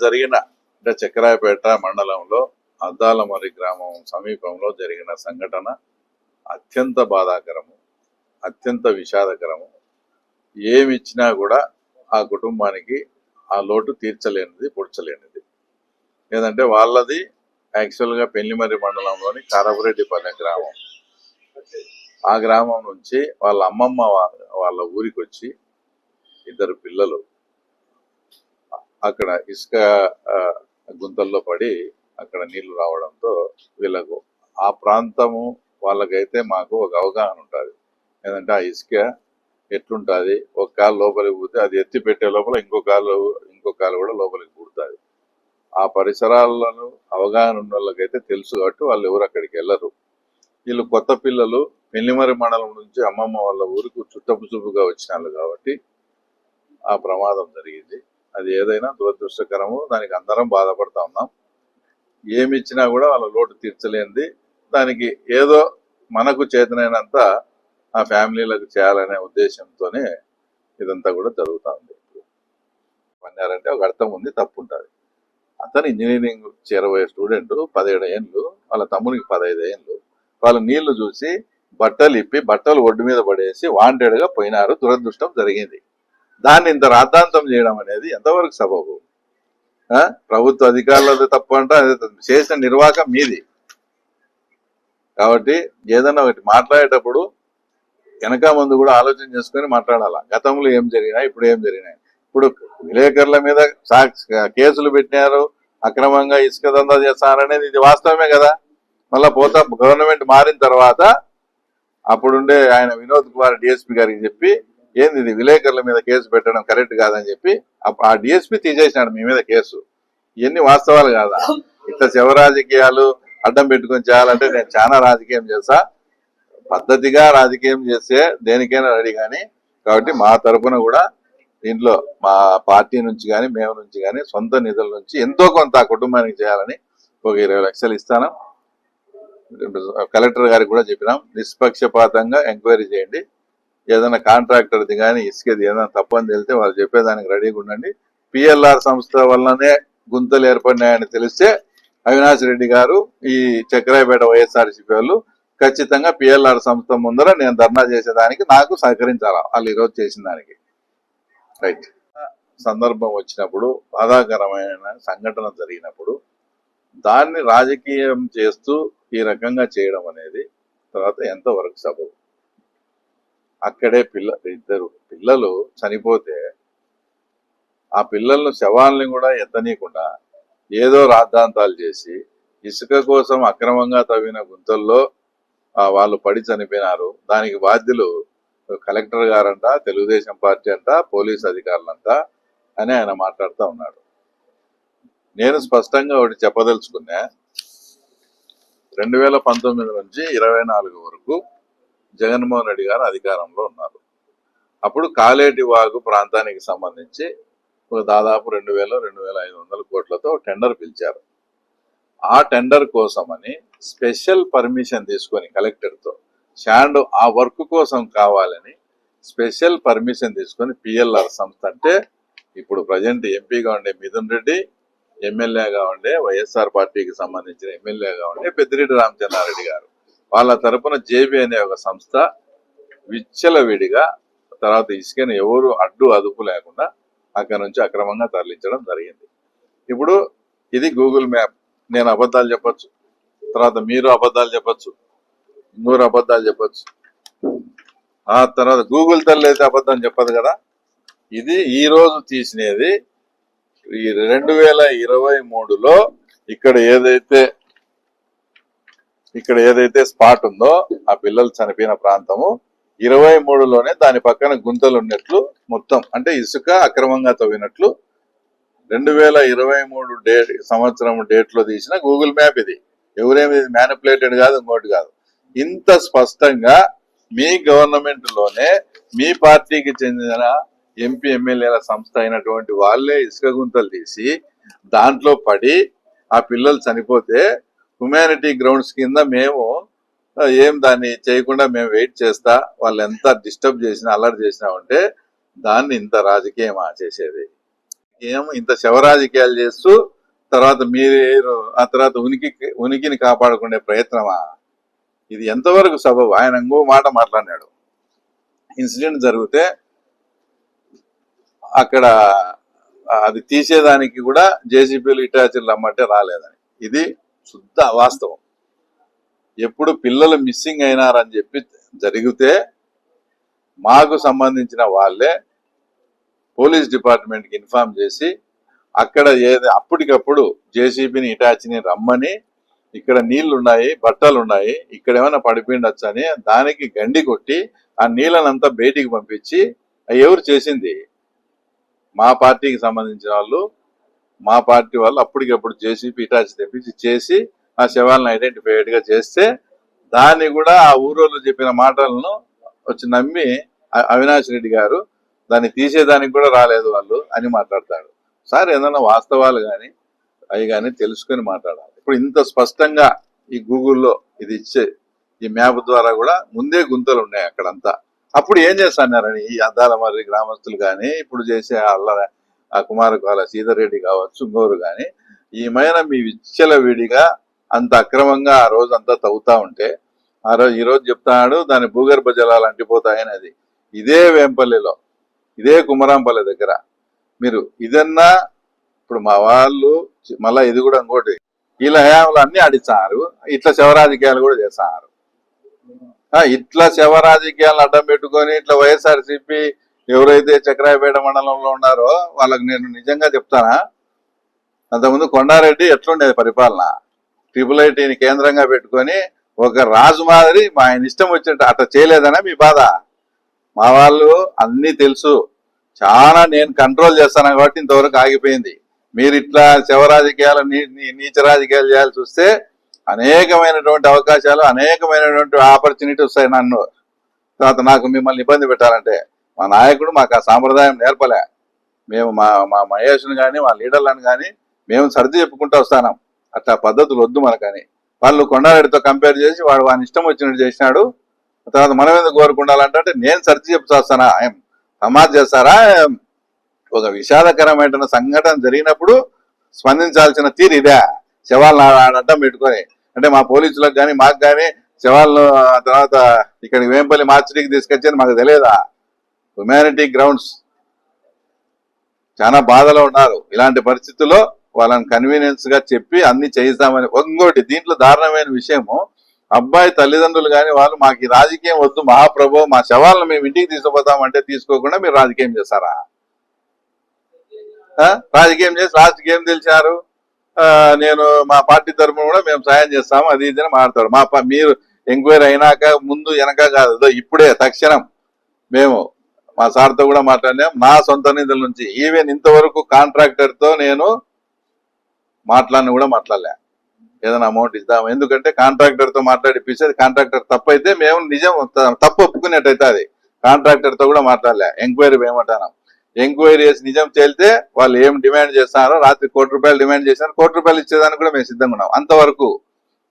జరిగిన అంటే చక్రాయపేట మండలంలో అద్దాలమర్రి గ్రామం సమీపంలో జరిగిన సంఘటన అత్యంత బాధాకరము, అత్యంత విషాదకరము. ఏమిచ్చినా కూడా ఆ కుటుంబానికి ఆ లోటు తీర్చలేనిది, పుడ్చలేనిది. ఏదంటే వాళ్ళది యాక్చువల్గా పెళ్లిమర్రి మండలంలోని కారపురెడ్డిపల్లె గ్రామం. ఆ గ్రామం నుంచి వాళ్ళ అమ్మమ్మ వాళ్ళ ఊరికి వచ్చి ఇద్దరు పిల్లలు అక్కడ ఇసుక గుంతల్లో పడి అక్కడ నీళ్లు రావడంతో వీళ్ళకు ఆ ప్రాంతము వాళ్ళకైతే మాకు ఒక అవగాహన ఉంటుంది. ఏంటంటే ఆ ఇసుక ఎట్లుంటుంది, ఒక కాలు లోపలికి పోతే అది ఎత్తి పెట్టే లోపల ఇంకో కాలు కూడా లోపలికి పుడుతుంది. ఆ పరిసరాలను అవగాహన ఉన్న వాళ్ళకైతే తెలుసు కాబట్టి వాళ్ళు ఎవరు అక్కడికి వెళ్ళరు. వీళ్ళు కొత్త పిల్లలు పెళ్లిమర్రి మండలం నుంచి అమ్మమ్మ వాళ్ళ ఊరికి చుట్టపుచూపుగా వచ్చినారు కాబట్టి ఆ ప్రమాదం జరిగింది. అది ఏదైనా దురదృష్టకరము, దానికి అందరం బాధపడతా ఉన్నాం. ఏమి ఇచ్చినా కూడా వాళ్ళ లోటు తీర్చలేనిది. దానికి ఏదో మనకు చేతనైనంత ఆ ఫ్యామిలీలకు చేయాలనే ఉద్దేశంతోనే ఇదంతా కూడా జరుగుతూ ఉంది. అన్నారంటే ఒక అర్థం ఉంది, తప్పు ఉంటుంది. అతను ఇంజనీరింగ్ చేరబోయే స్టూడెంట్, 17 ఏళ్ళు, వాళ్ళ తమ్మునికి 15 ఏళ్ళు. వాళ్ళు నీళ్లు చూసి బట్టలు ఇప్పి బట్టలు ఒడ్డు మీద పడేసి వాంటెడ్గా పోయినారు. దురదృష్టం జరిగింది. దాన్ని ఇంత రాద్ధాంతం చేయడం అనేది ఎంతవరకు సబబు? ప్రభుత్వ అధికారులది తప్పు అంటే చేసిన నిర్వాహకం మీది. కాబట్టి ఏదన్నా ఒకటి మాట్లాడేటప్పుడు వెనక ముందు కూడా ఆలోచన చేసుకొని మాట్లాడాలా. గతంలో ఏం జరిగినాయి, ఇప్పుడు ఏం జరిగినాయి. ఇప్పుడు విలేకరుల మీద కేసులు పెట్టినారు, అక్రమంగా ఇసుక దందా చేస్తారనేది ఇది వాస్తవమే కదా. మళ్ళా పోతా గవర్నమెంట్ మారిన తర్వాత అప్పుడుండే ఆయన వినోద్ కుమార్ డిఎస్పీ గారికి చెప్పి ఏంది ఇది విలేకరుల మీద కేసు పెట్టడం కరెక్ట్ కాదని చెప్పి ఆ డిఎస్పీ తీసేసినాడు మీ మీద కేసు. ఇవన్నీ వాస్తవాలు కాదా? ఇట్లా శవ రాజకీయాలు అడ్డం పెట్టుకొని చేయాలంటే నేను చాలా రాజకీయం చేస్తా, పద్ధతిగా రాజకీయం చేస్తే దేనికైనా రెడీ. కానీ కాబట్టి మా తరఫున కూడా దీంట్లో మా పార్టీ నుంచి కానీ మేము నుంచి కానీ సొంత నిధుల నుంచి ఎంతో కొంత ఆ కుటుంబానికి చేయాలని ఒక 20 లక్షలు ఇస్తాను. కలెక్టర్ గారికి కూడా చెప్పినాం, నిష్పక్షపాతంగా ఎంక్వైరీ చేయండి. ఏదైనా కాంట్రాక్టర్ది కానీ ఇసుకది ఏదైనా తప్పని తెలిస్తే వాళ్ళు చెప్పేదానికి రెడీగా ఉండండి. పిఎల్ఆర్ సంస్థ వల్లనే గుంతలు ఏర్పడినాయని తెలిస్తే అవినాష్ రెడ్డి గారు, ఈ చక్రాయపేట వైఎస్ఆర్సీపీ వాళ్ళు ఖచ్చితంగా పిఎల్ఆర్ సంస్థ ముందర నేను ధర్నా చేసేదానికి నాకు సహకరించాలా వాళ్ళు ఈరోజు చేసిన దానికి. రైట్. సందర్భం వచ్చినప్పుడు, బాధాకరమైన సంఘటన జరిగినప్పుడు దాన్ని రాజకీయం చేస్తూ ఈ రకంగా చేయడం అనేది తర్వాత ఎంతవరకు సబబు? అక్కడే ఇద్దరు పిల్లలు చనిపోతే ఆ పిల్లలను శవాల్ని కూడా ఎత్తనీయకుండా ఏదో రాద్ధాంతాలు చేసి ఇసుక కోసం అక్రమంగా తవ్విన గుంతల్లో వాళ్ళు పడి చనిపోయినారు. దానికి బాధ్యులు కలెక్టర్ గారంట, తెలుగుదేశం పార్టీ అంట, పోలీస్ అధికారులంట అని ఆయన మాట్లాడుతూ ఉన్నాడు. నేను స్పష్టంగా ఒకటి చెప్పదలుచుకున్నా, 2019 నుంచి 24 వరకు జగన్మోహన్ రెడ్డి గారు అధికారంలో ఉన్నారు. అప్పుడు కాలేటి వాగు ప్రాంతానికి సంబంధించి ఒక దాదాపు 2,000-2,500 కోట్లతో టెండర్ పిలిచారు. ఆ టెండర్ కోసమని స్పెషల్ పర్మిషన్ తీసుకొని కలెక్టర్తో శాండ్ ఆ వర్క్ కోసం కావాలని స్పెషల్ పర్మిషన్ తీసుకొని పిఎల్ఆర్ సంస్థ అంటే ఇప్పుడు ప్రజెంట్ ఎంపీగా ఉండే మిథున్ రెడ్డి, ఎమ్మెల్యేగా ఉండే వైఎస్ఆర్ పార్టీకి సంబంధించిన ఎమ్మెల్యేగా ఉండే పెద్దిరెడ్డి రామచంద్రారెడ్డి గారు, వాళ్ళ తరపున జేబీ అనే ఒక సంస్థ విచ్చలవిడిగా తర్వాత ఇసుకని ఎవరు అడ్డు అదుపు లేకుండా అక్కడ నుంచి అక్రమంగా తరలించడం జరిగింది. ఇప్పుడు ఇది గూగుల్ మ్యాప్. నేను అబద్ధాలు చెప్పచ్చు, తర్వాత మీరు అబద్ధాలు చెప్పచ్చు, ఇంకోరు అబద్ధాలు చెప్పచ్చు, ఆ తర్వాత గూగుల్ తల్లి అయితే అబద్ధం చెప్పదు కదా. ఇది ఈ రోజు తీసినది. ఈ 2023లో ఇక్కడ ఏదైతే స్పాట్ ఉందో ఆ పిల్లలు చనిపోయిన ప్రాంతము 23లోనే దాని పక్కన గుంతలు ఉన్నట్లు మొత్తం అంటే ఇసుక అక్రమంగా తవ్వినట్లు 2023 సంవత్సరం డేట్ లో తీసిన గూగుల్ మ్యాప్ ఇది. ఎవరేమి మ్యానిపులేటెడ్ కాదు, ఇంకోటి కాదు. ఇంత స్పష్టంగా మీ గవర్నమెంట్ లోనే మీ పార్టీకి చెందిన ఎంపీ ఎమ్మెల్యేల సంస్థ అయినటువంటి వాళ్ళే ఇసుక గుంతలు తీసి దాంట్లో పడి ఆ పిల్లలు చనిపోతే హ్యుమానిటీ గ్రౌండ్స్ కింద మేము ఏం దాన్ని చేయకుండా మేము వెయిట్ చేస్తా, వాళ్ళు ఎంత డిస్టర్బ్ చేసినా అల్లరి చేసినా ఉంటే దాన్ని ఇంత రాజకీయమా చేసేది? ఏమో ఇంత శవరాజకీయాలు చేస్తూ తర్వాత మీరు ఆ తర్వాత ఉనికిని కాపాడుకునే ప్రయత్నమా? ఇది ఎంతవరకు సబబు? ఆయన ఇంకో మాట మాట్లాడినాడు, ఇన్సిడెంట్ జరిగితే అక్కడ అది తీసేదానికి కూడా జేసీబీలు ఇటాచీలు రమ్మంటే రాలేదని. ఇది శుద్ధ అవాస్తవం. ఎప్పుడు పిల్లలు మిస్సింగ్ అయినారని చెప్పి జరిగితే మాకు సంబంధించిన వాళ్ళే పోలీస్ డిపార్ట్మెంట్కి ఇన్ఫార్మ్ చేసి అక్కడ అప్పటికప్పుడు జేసీబీని ఇటాచీని రమ్మని, ఇక్కడ నీళ్లు ఉన్నాయి, బట్టలు ఉన్నాయి, ఇక్కడ ఏమైనా పడిపోయిండొచ్చు అని దానికి గండి కొట్టి ఆ నీళ్ళనంతా బయటికి పంపించి ఎవరు చేసింది? మా పార్టీకి సంబంధించిన వాళ్ళు, మా పార్టీ వాళ్ళు అప్పటికప్పుడు జేసీబీ ఇటాచి తెప్పించి చేసి ఆ శవాలను ఐడెంటిఫైడ్ గా చేస్తే దాన్ని కూడా ఆ ఊరోళ్ళు చెప్పిన మాటలను వచ్చి నమ్మి అవినాష్ రెడ్డి గారు దాన్ని తీసేదానికి కూడా రాలేదు వాళ్ళు అని మాట్లాడతాడు. సార్ ఏదన్నా వాస్తవాలు కానీ అవి కానీ తెలుసుకొని మాట్లాడాలి. ఇప్పుడు ఇంత స్పష్టంగా ఈ గూగుల్లో ఇది ఇచ్చే ఈ మ్యాప్ ద్వారా కూడా ముందే గుంతలు ఉన్నాయి అక్కడంతా. అప్పుడు ఏం చేస్తున్నారని ఈ అద్దాల మరి గ్రామస్తులు కానీ ఇప్పుడు చేసే ఆ కుమారకాల శ్రీధర్ రెడ్డి కావచ్చు ఇంకోరు కానీ ఈమైన మీ విచ్చల విడిగా అంత అక్రమంగా ఆ రోజు అంతా తవ్వుతా ఉంటే ఈ రోజు చెప్తాడు దాని భూగర్భ జలాలు అంటిపోతాయని. అది ఇదే వేంపల్లిలో ఇదే కుమరాంపల్లి దగ్గర మీరు ఇదన్నా ఇప్పుడు మా వాళ్ళు మళ్ళా ఇది కూడా ఇంకోటి వీళ్ళ హయాంలో అన్ని ఆడిస్తారు, ఇట్లా శవరాజకీయాలు కూడా చేస్తారు. ఇట్లా శవరాజకీయాలను అడ్డం పెట్టుకొని ఇట్లా వైఎస్ఆర్సీపీ ఎవరైతే చక్రాయపేట మండలంలో ఉన్నారో వాళ్ళకి నేను నిజంగా చెప్తానా, అంతకుముందు కొండారెడ్డి ఎట్లుండేది పరిపాలన, ట్రిపుల్ ఐటీని కేంద్రంగా పెట్టుకొని ఒక రాజు మాదిరి మా ఆయన ఇష్టం వచ్చినట్టు అట్లా చేయలేదనా మీ బాధ? మా వాళ్ళు అన్ని తెలుసు, చాలా నేను కంట్రోల్ చేస్తాను కాబట్టి ఇంతవరకు ఆగిపోయింది. మీరు ఇట్లా శవ రాజకీయాలు నీచ రాజకీయాలు చేయాల్సి వస్తే అనేకమైనటువంటి అవకాశాలు అనేకమైనటువంటి ఆపర్చునిటీ వస్తాయి. నన్ను తర్వాత నాకు మిమ్మల్ని ఇబ్బంది పెట్టాలంటే మా నాయకుడు మాకు ఆ సాంప్రదాయం నేర్పలే. మేము మా మహేష్ను కానీ మా లీడర్లను కానీ మేము సర్ది చెప్పుకుంటూ వస్తాం. అట్లా పద్ధతులు వద్దు మనకని. వాళ్ళు కొండారెడ్డితో కంపేర్ చేసి వాడు వాని ఇష్టం వచ్చినట్టు చేసినాడు, తర్వాత మనం ఎందుకు కోరుకుండాలంటే నేను సర్ది చెప్తూ వస్తానా? సమాజ్ చేస్తారా? ఒక విషాదకరమైన సంఘటన జరిగినప్పుడు స్పందించాల్సిన తీరు ఇదే, శవాలను అడ్డం పెట్టుకొని. అంటే మా పోలీసులకు కానీ మాకు కానీ శవాలను తర్వాత ఇక్కడికి వేంపల్లి మార్చిడికి తీసుకొచ్చేది మాకు తెలియదా? హ్యుమానిటీ గ్రౌండ్స్ చాలా బాధలో ఉన్నారు. ఇలాంటి పరిస్థితుల్లో వాళ్ళని కన్వీనియన్స్ గా చెప్పి అన్ని చేయిస్తామని. ఇంకోటి దీంట్లో దారుణమైన విషయము, అబ్బాయి తల్లిదండ్రులు కానీ వాళ్ళు మాకు ఈ రాజకీయం వద్దు మహాప్రభు, మా శవాలను మేము ఇంటికి తీసుకుపోతామంటే తీసుకోకుండా మీరు రాజకీయం చేస్తారా? రాజకీయం చేసి లాస్ట్కి ఏం తెలిసారు? నేను మా పార్టీ తరఫున కూడా మేము సాయం చేస్తాము అది ఇది అని మాట్లాడతాడు. మీరు ఎంక్వైరీ అయినాక ముందు వెనక కాదు, ఇప్పుడే తక్షణం మేము మా సార్తో కూడా మాట్లాడినాం. నా సొంత నిధుల నుంచి ఈవెన్ ఇంతవరకు కాంట్రాక్టర్తో నేను మాట్లాడలే. ఏదైనా అమౌంట్ ఇద్దాము, ఎందుకంటే కాంట్రాక్టర్తో మాట్లాడిపిస్తే కాంట్రాక్టర్ తప్పు అయితే మేము నిజం తప్పు ఒప్పుకునేట్టయితే అది కాంట్రాక్టర్తో కూడా మాట్లాడలే. ఎంక్వైరీ ఏమంటాను, ఎంక్వైరీ చేసి నిజం తేలితే వాళ్ళు ఏం డిమాండ్ చేస్తున్నారో రాత్రి ₹1,00,00,000 డిమాండ్ చేశారు, ₹1,00,00,000 ఇచ్చేదానికి కూడా మేము సిద్ధంగా ఉన్నాం. అంతవరకు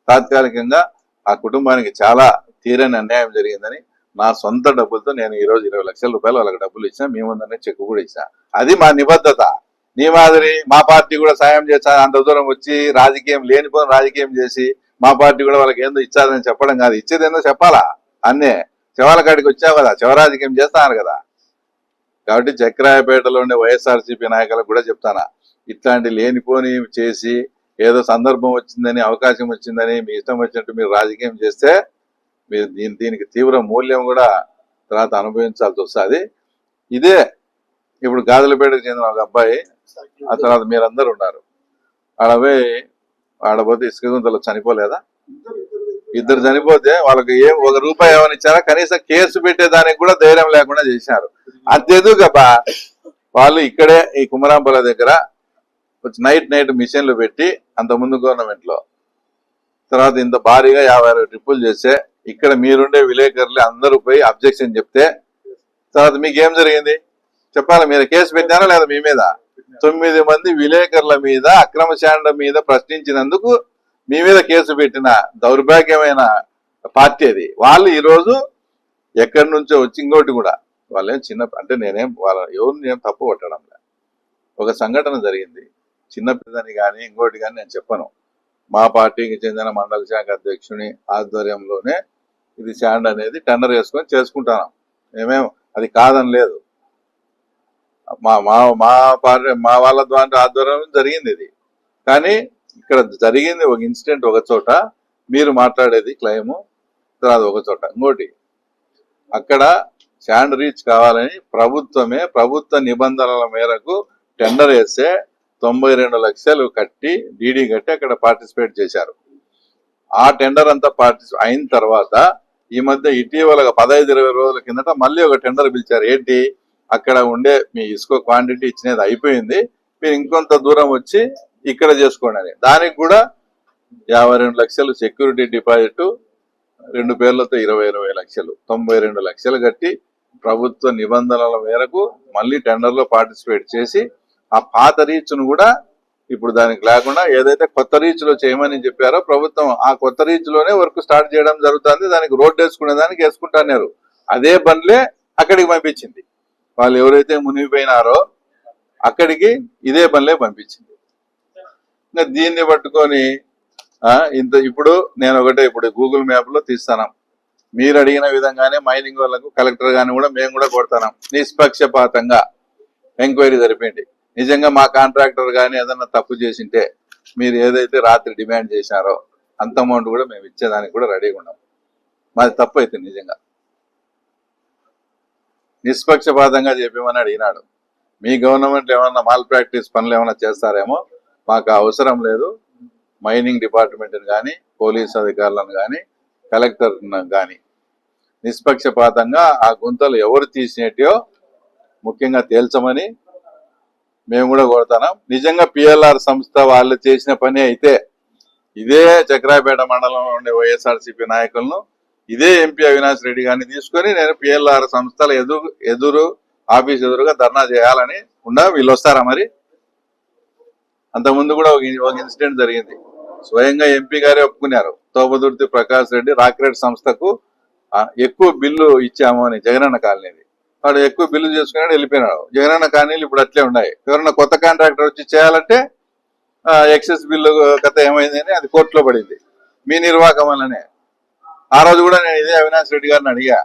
తాత్కాలికంగా ఆ కుటుంబానికి చాలా తీరని అన్యాయం జరిగిందని నా సొంత డబ్బులతో నేను ఈ రోజు ₹20,00,000 వాళ్ళకి డబ్బులు ఇచ్చా, మీ ముందరనే చెక్ కూడా ఇచ్చా. అది మా నిబద్ధత. నీ మాదిరి మా పార్టీ కూడా సాయం చేస్తా అంత దూరం వచ్చి రాజకీయం లేనిపోయిన రాజకీయం చేసి మా పార్టీ కూడా వాళ్ళకి ఏందో ఇచ్చాదని చెప్పడం కాదు, ఇచ్చేది ఏందో చెప్పాలా. అన్నే శవాల కాడికి వచ్చావు కదా, శివరాజకీయం చేస్తాను కదా. కాబట్టి చక్రాయపేటలో ఉండే వైఎస్ఆర్సీపీ నాయకులకు కూడా చెప్తానా, ఇట్లాంటి లేనిపోని చేసి ఏదో సందర్భం వచ్చిందని అవకాశం వచ్చిందని మీ ఇష్టం వచ్చినట్టు మీరు రాజకీయం చేస్తే మీరు దీనికి తీవ్ర మూల్యం కూడా తర్వాత అనుభవించాల్సి వస్తుంది. ఇదే ఇప్పుడు గాజులపేటకు చెందిన ఒక అబ్బాయి, ఆ తర్వాత మీరందరూ ఉన్నారు, ఆడపోతే ఇసుక గుంతలో చనిపోలేదా? ఇద్దరు చనిపోతే వాళ్ళకి ₹1 ఏమని ఇచ్చారా? కనీసం కేసు పెట్టేదానికి కూడా ధైర్యం లేకుండా చేశారు. అంతెందుకబ్బా, వాళ్ళు ఇక్కడే ఈ కుమరాంపల్లి దగ్గర నైట్ మిషన్లు పెట్టి అంతకుముందు గవర్నమెంట్ లో తర్వాత ఇంత భారీగా 50 ట్రిప్పులు చేస్తే ఇక్కడ మీరుండే విలేకరులు అందరూ పోయి అబ్జెక్షన్ చెప్తే తర్వాత మీకు ఏం జరిగింది చెప్పాలి. మీరు కేసు పెట్టారా లేదా? మీ మీద 9 మంది విలేకరుల మీద అక్రమశాండ మీద ప్రశ్నించినందుకు మీ మీద కేసు పెట్టిన దౌర్భాగ్యమైన పార్టీ అది. వాళ్ళు ఈరోజు ఎక్కడి నుంచో వచ్చి ఇంకోటి కూడా వాళ్ళేం చిన్న అంటే నేనేం ఎవరిని ఏం తప్పు పట్టడం లేదు. ఒక సంఘటన జరిగింది, చిన్న పిల్లని కానీ ఇంకోటి కానీ నేను చెప్పను. మా పార్టీకి చెందిన మండల శాఖ అధ్యక్షుని ఆధ్వర్యంలోనే ఇది శాండ్ అనేది టెండర్ వేసుకొని చేసుకుంటాను. మేమేం అది కాదని లేదు. మా మా మా పార్టీ మా వాళ్ళ ద్వారా ఆధ్వర్యంలో జరిగింది ఇది. కానీ ఇక్కడ జరిగింది ఒక ఇన్సిడెంట్ ఒక చోట, మీరు మాట్లాడేది క్లెయిము తర్వాత ఒక చోట. ఇంకోటి, అక్కడ శాండ్ రీచ్ కావాలని ప్రభుత్వ నిబంధనల మేరకు టెండర్ వేస్తే 92 లక్షలు కట్టి డీడీ కట్టి అక్కడ పార్టిసిపేట్ చేశారు. ఆ టెండర్ అంతా అయిన తర్వాత ఈ మధ్య ఇటీవల 15-20 రోజుల కిందట మళ్ళీ ఒక టెండర్ పిలిచారు. ఏంటి, అక్కడ ఉండే మీ ఇసుక క్వాంటిటీ ఇచ్చినది అయిపోయింది, మీరు ఇంకొంత దూరం వచ్చి ఇక్కడ చేసుకోండి అని. దానికి కూడా 52 లక్షలు సెక్యూరిటీ డిపాజిట్, 2 పేర్లతో 20 లక్షలు, 92 లక్షలు కట్టి ప్రభుత్వ నిబంధనల మేరకు మళ్ళీ టెండర్లో పార్టిసిపేట్ చేసి ఆ పాత రీచ్ను కూడా ఇప్పుడు దానికి లేకుండా ఏదైతే కొత్త రీచ్ లో చేయమని చెప్పారో ప్రభుత్వం ఆ కొత్త రీచ్ లోనే వర్క్ స్టార్ట్ చేయడం జరుగుతుంది. దానికి రోడ్డు వేసుకునే దానికి వేసుకుంటున్నారు. అదే బండ్లే అక్కడికి పంపించింది. వాళ్ళు ఎవరైతే మునిగిపోయినారో అక్కడికి ఇదే బండ్లే పంపించింది. ఇంకా దీన్ని పట్టుకొని ఇప్పుడు నేను ఇప్పుడు గూగుల్ మ్యాప్ లో తీస్తాను. మీరు అడిగిన విధంగానే మైనింగ్ వాళ్ళకు కలెక్టర్ గాని కూడా మేము కూడా కొడతాం. నిష్పక్షపాతంగా ఎంక్వైరీ జరిపింది. నిజంగా మా కాంట్రాక్టర్ కానీ ఏదన్నా తప్పు చేసింటే మీరు ఏదైతే రాత్రి డిమాండ్ చేశారో అంత అమౌంట్ కూడా మేము ఇచ్చేదానికి కూడా రెడీగా ఉన్నాం. మాది తప్పు అయితే నిజంగా నిష్పక్షపాతంగా చెప్పమని అడిగినాడు. మీ గవర్నమెంట్ ఏమన్నా మాల్ ప్రాక్టీస్ పనులు ఏమైనా చేస్తారేమో, మాకు అవసరం లేదు. మైనింగ్ డిపార్ట్మెంట్ని కానీ పోలీస్ అధికారులను కానీ కలెక్టర్ను కానీ నిష్పక్షపాతంగా ఆ గుంతలు ఎవరు తీసినట్టో ముఖ్యంగా తేల్చమని మేము కూడా కోరుతున్నాం. నిజంగా పిఎల్ఆర్ సంస్థ వాళ్ళు చేసిన పని అయితే ఇదే చక్రాపేట మండలంలో ఉండే వైఎస్ఆర్సీపీ నాయకులను ఇదే ఎంపీ అవినాష్ రెడ్డి గారిని తీసుకొని నేను పిఎల్ఆర్ సంస్థల ఎదురు ఆఫీస్ ఎదురుగా ధర్నా చేయాలని వీళ్ళు వస్తారా? మరి అంతకుముందు కూడా ఒక ఇన్సిడెంట్ జరిగింది. స్వయంగా ఎంపీ గారే ఒప్పుకున్నారు. తోపదుర్తి ప్రకాష్ రెడ్డి రాక్రెడ్ సంస్థకు ఎక్కువ బిల్లు ఇచ్చాము అని జగనన్న కాలనీది. వాడు ఎక్కువ బిల్లు చేసుకున్నాడు, వెళ్ళిపోయినాడు. జగనన్న కాలనీలు ఇప్పుడు అట్లే ఉన్నాయి. ఎవరన్నా కొత్త కాంట్రాక్టర్ వచ్చి చేయాలంటే ఎక్సెస్ బిల్లు కథ ఏమైంది అని అది కోర్టులో పడింది మీ నిర్వాహకం వల్లనే. ఆ రోజు కూడా నేను ఇదే అవినాష్ రెడ్డి గారిని అడిగా,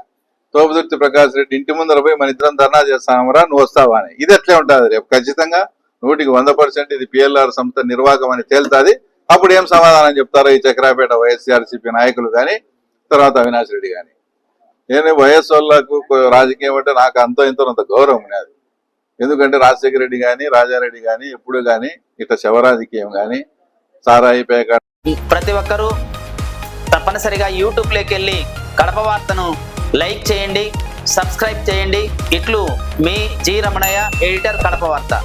తోపదుర్తి ప్రకాష్ రెడ్డి ఇంటి ముందర పోయి మన ఇద్దరం ధర్నా చేస్తామరా, నువ్వు వస్తావా అని. ఇది అట్లే ఉంటుంది. రేపు ఖచ్చితంగా 100% ఇది పిఎల్ఆర్ సంస్థ నిర్వాహకం అని తేలుతుంది. అప్పుడు ఏం సమాధానం చెప్తారో ఈ చక్రాపేట వైఎస్ఆర్సీపీ నాయకులు కానీ తర్వాత అవినాష్ రెడ్డి కానీ. నేను వయస్సు వాళ్ళకు రాజకీయం అంటే నాకు అంత ఇంత గౌరవం ఉన్నది. ఎందుకంటే రాజశేఖర రెడ్డి కానీ రాజారెడ్డి కానీ ఎప్పుడు కానీ ఇట్లా శవరాజకీయం కానీ సారాయి పేక. ప్రతి ఒక్కరూ తప్పనిసరిగా యూట్యూబ్లోకి వెళ్ళి కడప వార్తను లైక్ చేయండి, సబ్స్క్రైబ్ చేయండి. ఇట్లు మీ జి రమణయ్య, ఎడిటర్, కడప వార్త.